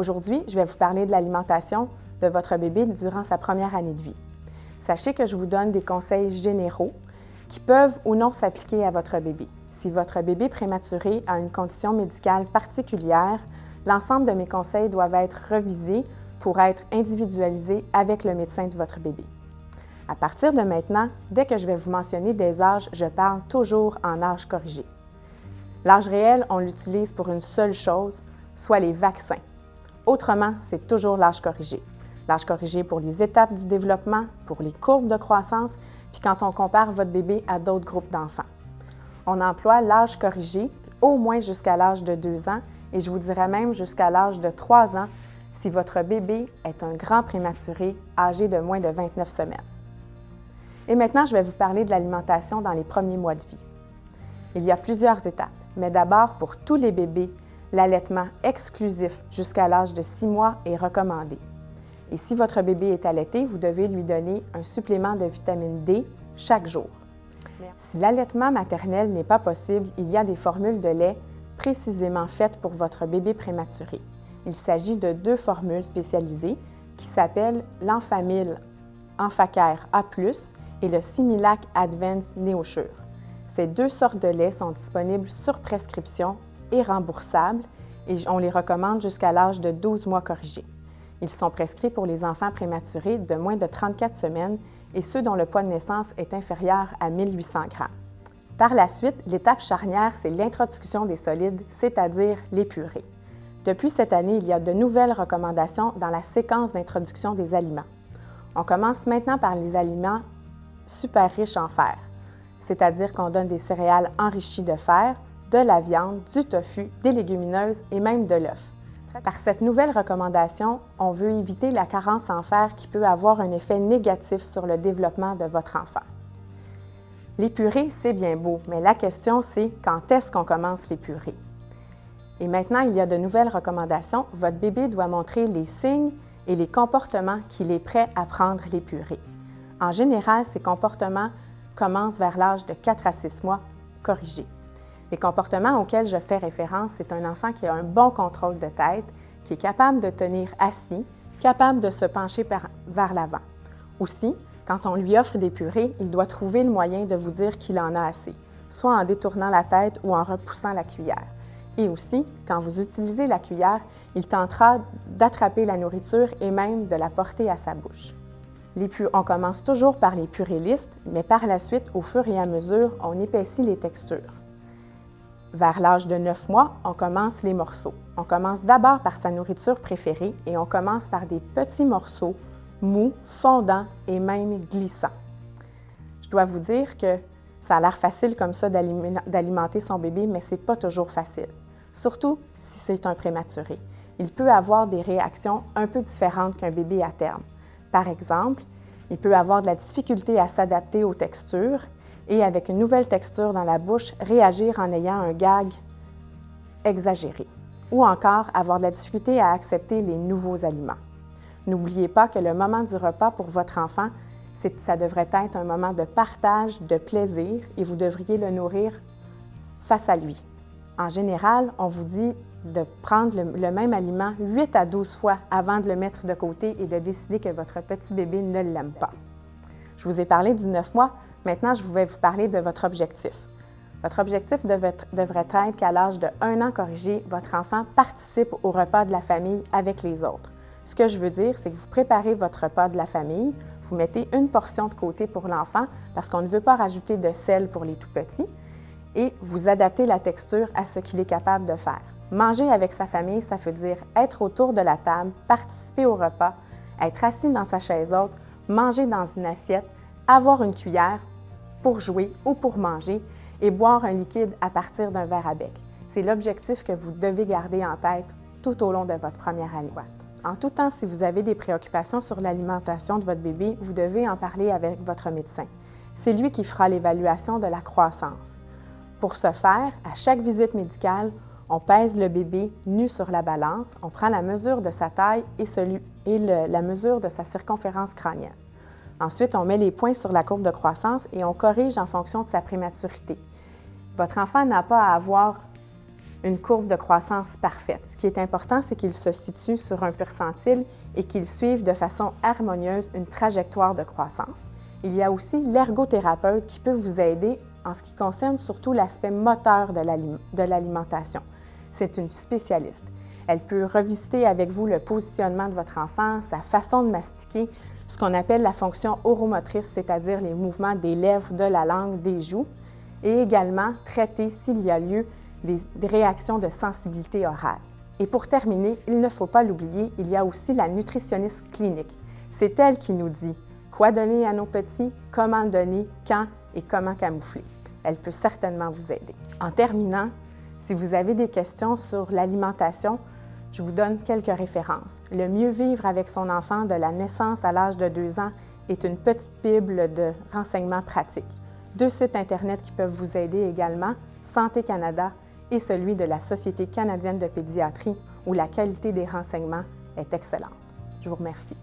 Aujourd'hui, je vais vous parler de l'alimentation de votre bébé durant sa première année de vie. Sachez que je vous donne des conseils généraux qui peuvent ou non s'appliquer à votre bébé. Si votre bébé prématuré a une condition médicale particulière, l'ensemble de mes conseils doivent être revisés pour être individualisés avec le médecin de votre bébé. À partir de maintenant, dès que je vais vous mentionner des âges, je parle toujours en âge corrigé. L'âge réel, on l'utilise pour une seule chose, soit les vaccins. Autrement, c'est toujours l'âge corrigé. L'âge corrigé pour les étapes du développement, pour les courbes de croissance, puis quand on compare votre bébé à d'autres groupes d'enfants. On emploie l'âge corrigé au moins jusqu'à l'âge de 2 ans et je vous dirais même jusqu'à l'âge de 3 ans si votre bébé est un grand prématuré âgé de moins de 29 semaines. Et maintenant, je vais vous parler de l'alimentation dans les premiers mois de vie. Il y a plusieurs étapes, mais d'abord, pour tous les bébés, l'allaitement exclusif jusqu'à l'âge de 6 mois est recommandé. Et si votre bébé est allaité, vous devez lui donner un supplément de vitamine D chaque jour. Si l'allaitement maternel n'est pas possible, il y a des formules de lait précisément faites pour votre bébé prématuré. Il s'agit de 2 formules spécialisées qui s'appellent l'Enfamil Enfacare A+, et le Similac Advance NeoSure. Ces 2 sortes de lait sont disponibles sur prescription et remboursables et on les recommande jusqu'à l'âge de 12 mois corrigés. Ils sont prescrits pour les enfants prématurés de moins de 34 semaines et ceux dont le poids de naissance est inférieur à 1800 grammes. Par la suite, l'étape charnière, c'est l'introduction des solides, c'est-à-dire les purées. Depuis cette année, il y a de nouvelles recommandations dans la séquence d'introduction des aliments. On commence maintenant par les aliments super riches en fer, c'est-à-dire qu'on donne des céréales enrichies de fer, de la viande, du tofu, des légumineuses et même de l'œuf. Par cette nouvelle recommandation, on veut éviter la carence en fer qui peut avoir un effet négatif sur le développement de votre enfant. Les purées, c'est bien beau, mais la question c'est quand est-ce qu'on commence les purées? Et maintenant, il y a de nouvelles recommandations. Votre bébé doit montrer les signes et les comportements qu'il est prêt à prendre les purées. En général, ces comportements commencent vers l'âge de 4 à 6 mois corrigés. Les comportements auxquels je fais référence, c'est un enfant qui a un bon contrôle de tête, qui est capable de tenir assis, capable de se pencher vers l'avant. Aussi, quand on lui offre des purées, il doit trouver le moyen de vous dire qu'il en a assez, soit en détournant la tête ou en repoussant la cuillère. Et aussi, quand vous utilisez la cuillère, il tentera d'attraper la nourriture et même de la porter à sa bouche. On commence toujours par les purées lisses, mais par la suite, au fur et à mesure, on épaissit les textures. Vers l'âge de 9 mois, on commence les morceaux. On commence d'abord par sa nourriture préférée et on commence par des petits morceaux mous, fondants et même glissants. Je dois vous dire que ça a l'air facile comme ça d'alimenter son bébé, mais ce n'est pas toujours facile, surtout si c'est un prématuré. Il peut avoir des réactions un peu différentes qu'un bébé à terme. Par exemple, il peut avoir de la difficulté à s'adapter aux textures et avec une nouvelle texture dans la bouche, réagir en ayant un gag exagéré. Ou encore avoir de la difficulté à accepter les nouveaux aliments. N'oubliez pas que le moment du repas pour votre enfant, ça devrait être un moment de partage, de plaisir et vous devriez le nourrir face à lui. En général, on vous dit de prendre le même aliment 8 à 12 fois avant de le mettre de côté et de décider que votre petit bébé ne l'aime pas. Je vous ai parlé du 9 mois, maintenant je vais vous parler de votre objectif. Votre objectif devrait être qu'à l'âge de 1 an corrigé, votre enfant participe au repas de la famille avec les autres. Ce que je veux dire, c'est que vous préparez votre repas de la famille, vous mettez une portion de côté pour l'enfant parce qu'on ne veut pas rajouter de sel pour les tout-petits et vous adaptez la texture à ce qu'il est capable de faire. Manger avec sa famille, ça veut dire être autour de la table, participer au repas, être assis dans sa chaise haute, manger dans une assiette, avoir une cuillère pour jouer ou pour manger et boire un liquide à partir d'un verre à bec. C'est l'objectif que vous devez garder en tête tout au long de votre première année. En tout temps, si vous avez des préoccupations sur l'alimentation de votre bébé, vous devez en parler avec votre médecin. C'est lui qui fera l'évaluation de la croissance. Pour ce faire, à chaque visite médicale, on pèse le bébé nu sur la balance, on prend la mesure de sa taille et la mesure de sa circonférence crânienne. Ensuite, on met les points sur la courbe de croissance et on corrige en fonction de sa prématurité. Votre enfant n'a pas à avoir une courbe de croissance parfaite. Ce qui est important, c'est qu'ils se situent sur un percentile et qu'ils suivent de façon harmonieuse une trajectoire de croissance. Il y a aussi l'ergothérapeute qui peut vous aider en ce qui concerne surtout l'aspect moteur de l'alimentation. C'est une spécialiste. Elle peut revisiter avec vous le positionnement de votre enfant, sa façon de mastiquer, ce qu'on appelle la fonction oromotrice, c'est-à-dire les mouvements des lèvres, de la langue, des joues, et également traiter s'il y a lieu des réactions de sensibilité orale. Et pour terminer, il ne faut pas l'oublier, il y a aussi la nutritionniste clinique. C'est elle qui nous dit quoi donner à nos petits, comment le donner, quand et comment camoufler. Elle peut certainement vous aider. En terminant, si vous avez des questions sur l'alimentation, je vous donne quelques références. Le mieux vivre avec son enfant de la naissance à l'âge de 2 ans est une petite bible de renseignements pratiques. 2 sites Internet qui peuvent vous aider également, Santé Canada et celui de la Société canadienne de pédiatrie, où la qualité des renseignements est excellente. Je vous remercie.